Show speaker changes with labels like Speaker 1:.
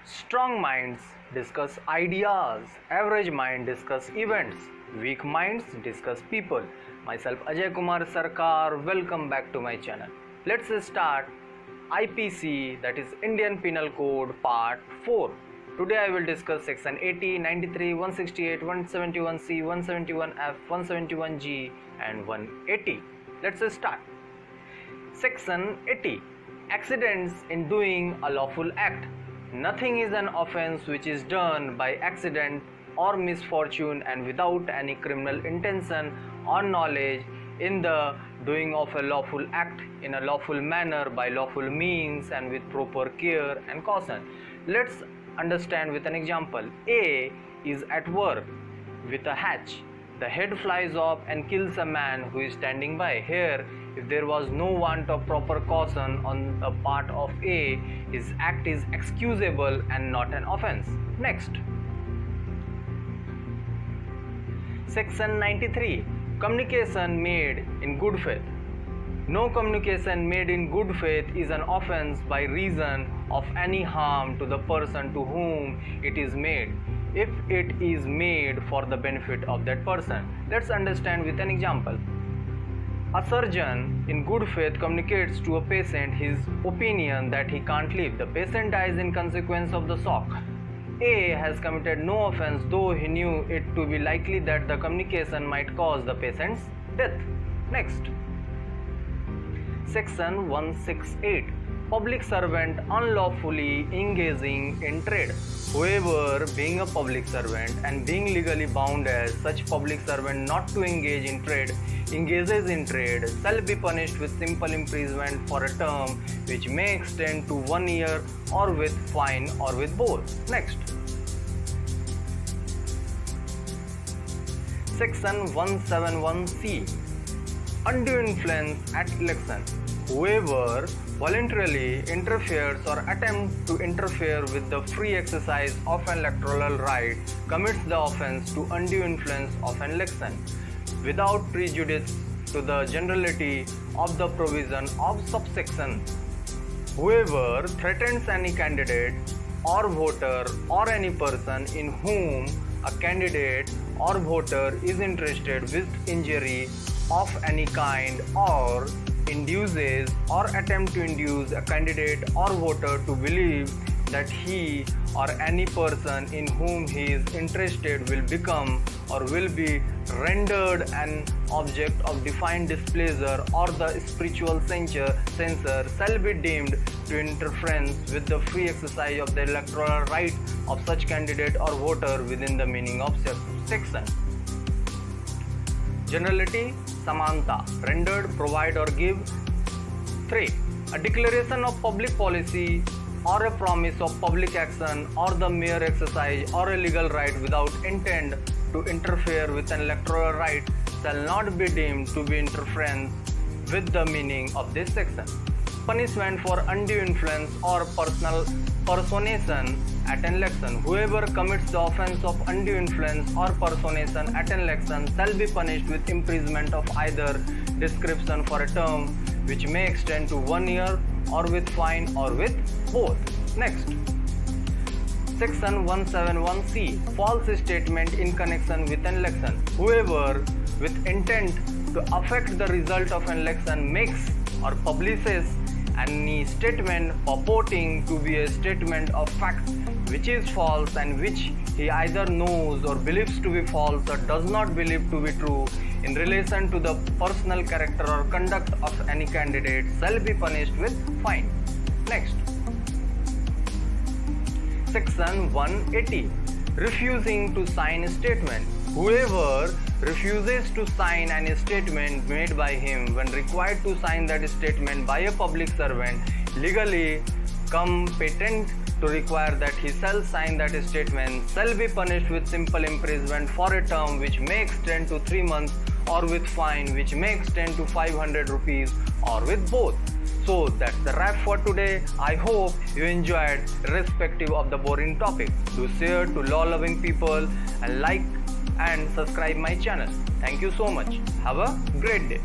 Speaker 1: Strong minds discuss ideas, average mind discuss events, weak minds discuss people. Myself Ajay Kumar Sarkar, welcome back to my channel. Let's start IPC, that is Indian Penal Code Part 4. Today I will discuss section 80, 93, 168, 171C, 171F, 171G and 180. Let's start. Section 80. Accidents in doing a lawful act. Nothing is an offense which is done by accident or misfortune and without any criminal intention or knowledge in the doing of a lawful act in a lawful manner by lawful means and with proper care and caution. Let's understand with an example. A is at work with a hatch. The head flies off and kills a man who is standing by. Here, if there was no want of proper caution on the part of A, his act is excusable and not an offense. Next. Section 93. Communication made in good faith. No communication made in good faith is an offense by reason of any harm to the person to whom it is made, if it is made for the benefit of that person. Let's understand with an example. A surgeon in good faith communicates to a patient his opinion that he can't live. The patient dies in consequence of the shock. A has committed no offense, though he knew it to be likely that the communication might cause the patient's death. Next. Section 168. Public servant unlawfully engaging in trade. Whoever, being a public servant and being legally bound as such public servant not to engage in trade, engages in trade, shall be punished with simple imprisonment for a term which may extend to 1 year or with fine or with both. Next. Section 171C. Undue influence at election. Whoever voluntarily interferes or attempts to interfere with the free exercise of an electoral right commits the offense to undue influence of an election, without prejudice to the generality of the provision of subsection. Whoever threatens any candidate or voter or any person in whom a candidate or voter is interested with injury of any kind, or induces or attempt to induce a candidate or voter to believe that he or any person in whom he is interested will become or will be rendered an object of defined displeasure or the spiritual censure shall be deemed to interference with the free exercise of the electoral right of such candidate or voter within the meaning of section. Generality, samanta, rendered, provide or give. 3. A declaration of public policy or a promise of public action or the mere exercise or a legal right without intent to interfere with an electoral right shall not be deemed to be interference with the meaning of this section. Punishment for undue influence or personation at an election. Whoever commits the offense of undue influence or personation at an election shall be punished with imprisonment of either description for a term which may extend to 1 year or with fine or with both. Next. Section 171C. False statement in connection with an election. Whoever with intent to affect the result of an election makes or publishes any statement purporting to be a statement of fact which is false and which he either knows or believes to be false or does not believe to be true in relation to the personal character or conduct of any candidate shall be punished with fine. Next. Section 180. Refusing to sign a statement. Whoever refuses to sign any statement made by him when required to sign that statement by a public servant legally competent to require that he shall sign that statement shall be punished with simple imprisonment for a term which may extend to 3 months or with fine which may extend to 500 rupees or with both. So that's the wrap for today. I hope you enjoyed irrespective of the boring topic. Do share to law-loving people and like and subscribe my channel. Thank you so much. Have a great day.